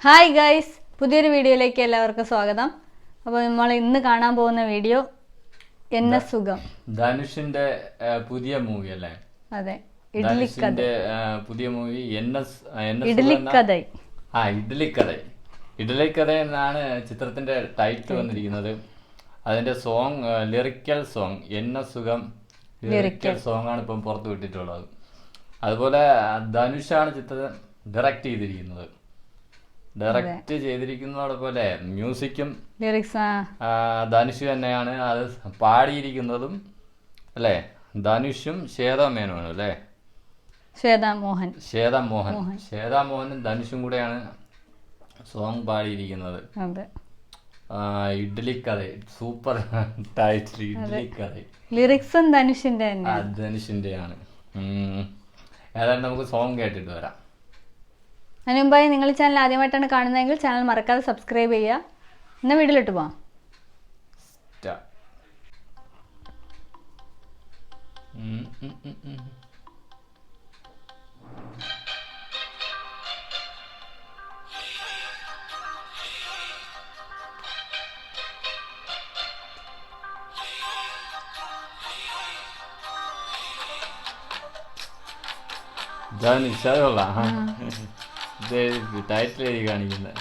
Hi guys, പുതിയൊരു വീഡിയോയിലേക്ക് എല്ലാവർക്കും സ്വാഗതം. അപ്പോൾ നമ്മൾ ഇന്ന് കാണാൻ പോകുന്ന വീഡിയോ എന്നെ സുഖം. ധനുഷിന്റെ പുതിയ മൂവി അല്ലേ? അതെ, ധനുഷിന്റെ പുതിയ മൂവി ഇഡ്ലിക്കഥ. ഇഡ്ലിക്കഥ എന്നാണ് ചിത്രത്തിന്റെ ടൈറ്റിൽ വന്നിരിക്കുന്നത്. അതിന്റെ സോങ് ലിറിക്കൽ സോങ് എന്നെ സുഖം ലിറിക്കൽ സോങ് ആണ് ഇപ്പം പുറത്തു വിട്ടിട്ടുള്ളത്. അതുപോലെ ധനുഷാണ് ചിത്രം ഡയറക്റ്റ് ചെയ്തിരിക്കുന്നത്. ഡയറക്റ്റ് ചെയ്തിരിക്കുന്നതോടൊപ്പം മ്യൂസിക്കും ധനുഷ് തന്നെയാണ്. അത് പാടിയിരിക്കുന്നതും അല്ലേ ധനുഷും ശ്വേതാമേനോനും അല്ലേ? ശ്വേതാമോഹനും ധനുഷും കൂടെയാണ് സോങ് പാടിയിരിക്കുന്നത്. ഇഡ്ലിക്കഥ, സൂപ്പർ ടൈറ്റിൽ ഇഡ്ലിക്കഥ. ലിറിക്സും ധനുഷിന്റെയാണ്. ഏതായാലും നമുക്ക് സോങ് കേട്ടിട്ട് വരാം. അതിന് മുമ്പായി നിങ്ങൾ ചാനൽ ആദ്യമായിട്ടാണ് കാണുന്നതെങ്കിൽ ചാനൽ മറക്കാതെ സബ്സ്ക്രൈബ് ചെയ്യുക. ഇന്ന് വീഡിയോയിലിട്ട് പോവാം. ടൈറ്റിൽ എഴുതി കാണിക്കുന്നത്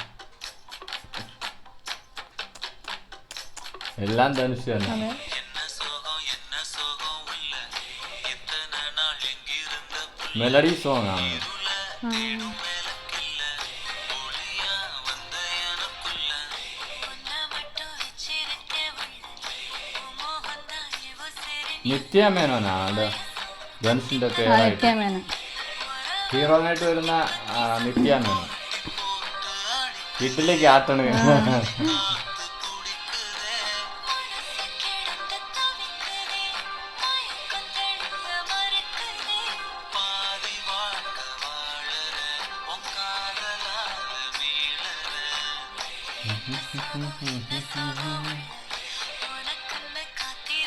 എല്ലാം ധനുഷ് തന്നെ. മെലഡി സോങ് ആണ്. നിത്യ മേനോനാണ് ധനുഷിന്റെ പേരായിട്ട്. ഹീറോയിനായിട്ട് വരുന്ന നിത്യ മേനോൻ. വീട്ടിലേക്ക് ആട്ടണ്.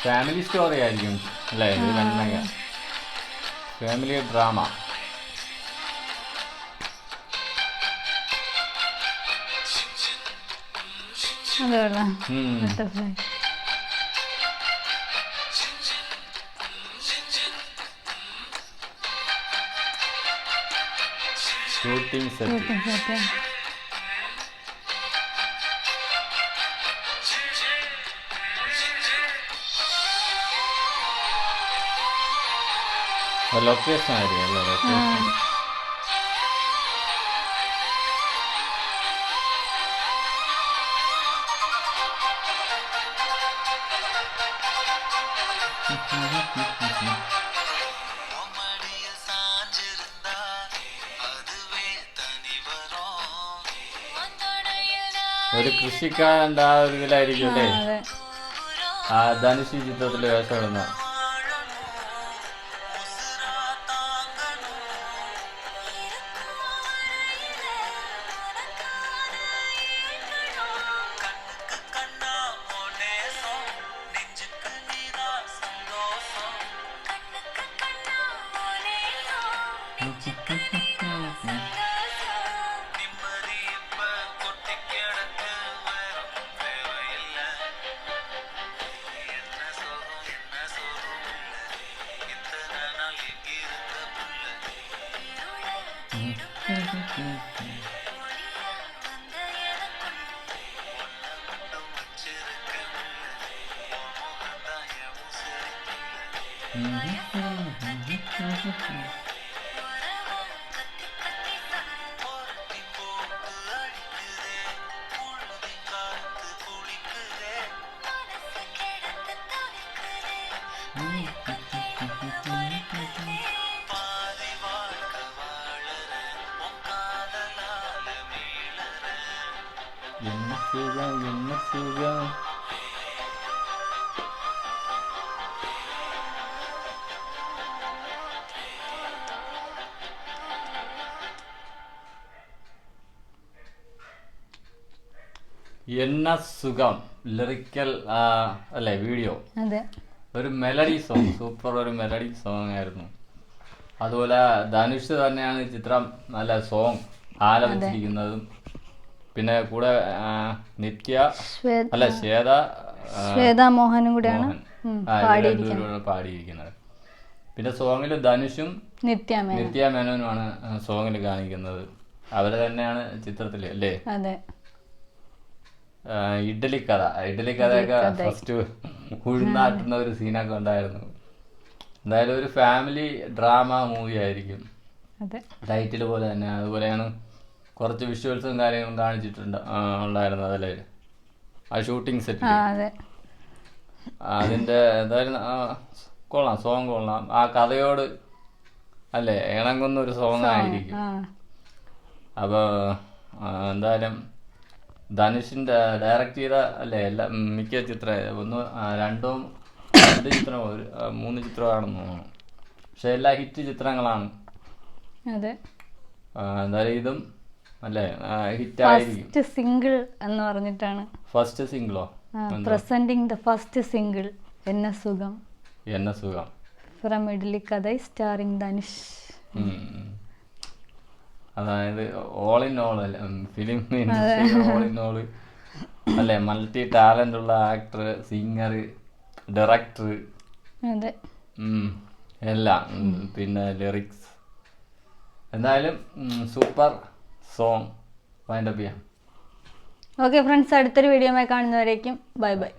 ഫാമിലി സ്റ്റോറി ആയിരിക്കും അല്ലേ? ഇത് കണ്ടെങ്കിൽ family drama. Shooting set. Location ആയിരിക്കും അല്ലേ? ലൊക്കേഷൻ ഒരു കൃഷിക്കാരൻ്റെ ആ ഒരു ഇതിലായിരിക്കും അല്ലേ ആ ധനുഷ് ചിത്രത്തിൽ വേഷമിടുന്ന. എന്ന സുഖം ലിറിക്കൽ അല്ലേ വീഡിയോ. ഒരു മെലഡി സോങ്, സൂപ്പർ ഒരു മെലഡി സോങ് ആയിരുന്നു. അതുപോലെ ധനുഷ് തന്നെയാണ് ചിത്രം നല്ല സോങ് ആലപിച്ചിരിക്കുന്നതും പിന്നെ കൂടെ ശ്വേത മോഹനും കൂടെയാണ് പാടിയിരിക്കുന്നത്. പിന്നെ സോങ്ങിൽ ധനുഷും നിത്യ മേനോനുമാണ് സോങ്ങിൽ കാണിക്കുന്നത്. അവര് തന്നെയാണ് ചിത്രത്തില് അല്ലേ? അതെ. ഇഡ്ഡലിക്കഥയൊക്കെ ഫസ്റ്റ് ഉഴുന്നാട്ടുന്ന ഒരു സീനൊക്കെ ഉണ്ടായിരുന്നു. എന്തായാലും ഒരു ഫാമിലി ഡ്രാമ മൂവി ആയിരിക്കും ടൈറ്റിൽ പോലെ തന്നെ. അതുപോലെയാണ് കുറച്ച് വിഷ്വൽസും കാര്യങ്ങളും കാണിച്ചിട്ടുണ്ട് ഉണ്ടായിരുന്നത് അല്ലേ ആ ഷൂട്ടിംഗ് സെറ്റ്. അതിന്റെ എന്തായാലും കൊള്ളാം, സോങ് കൊള്ളാം. ആ കഥയോട് അല്ലേ ഇണങ്ങുന്ന ഒരു സോങ് ആയിരിക്കും. അപ്പോൾ എന്തായാലും ധനുഷിന്റെ ഡയറക്റ്റ് ചെയ്ത അല്ലേ എല്ലാ മിക്ക ചിത്രം രണ്ട് ചിത്രമോ 3 ചിത്രമാണെന്ന് തോന്നുന്നു. പക്ഷെ എല്ലാ ഹിറ്റ് ചിത്രങ്ങളാണ്. എന്തായാലും ഇതും അല്ലേ ഹിറ്റ് ആയിരിക്കും. സിംഗിൾ എന്ന് പറഞ്ഞിട്ടാണ് ഫസ്റ്റ് സിംഗിളോ പ്രസന്റിംഗ് ദ ഫസ്റ്റ് സിംഗിൾ എന്ന സുഖം ഫ്രം ഇഡ്ഡലിക്കഥ സ്റ്റാറിംഗ് ധനുഷ്. അതായത് ഓൾ ഇൻ ഓൾ അല്ലേ ഫിലിം ഓൾ ഇൻ ഓൾ അല്ലേ, മൾട്ടി ടാലന്റ് ഉള്ള ആക്ടർ, സിംഗർ, ഡയറക്ടർ എല്ലാം, പിന്നെ ലിറിക്സ്. എന്തായാലും സൂപ്പർ സോങ് വൈൻഡപ്പ് ചെയ്യാം. ഓക്കെ ഫ്രണ്ട്സ്, അടുത്തൊരു വീഡിയോയുമായി കാണുന്നവരേക്കും ബൈ ബൈ.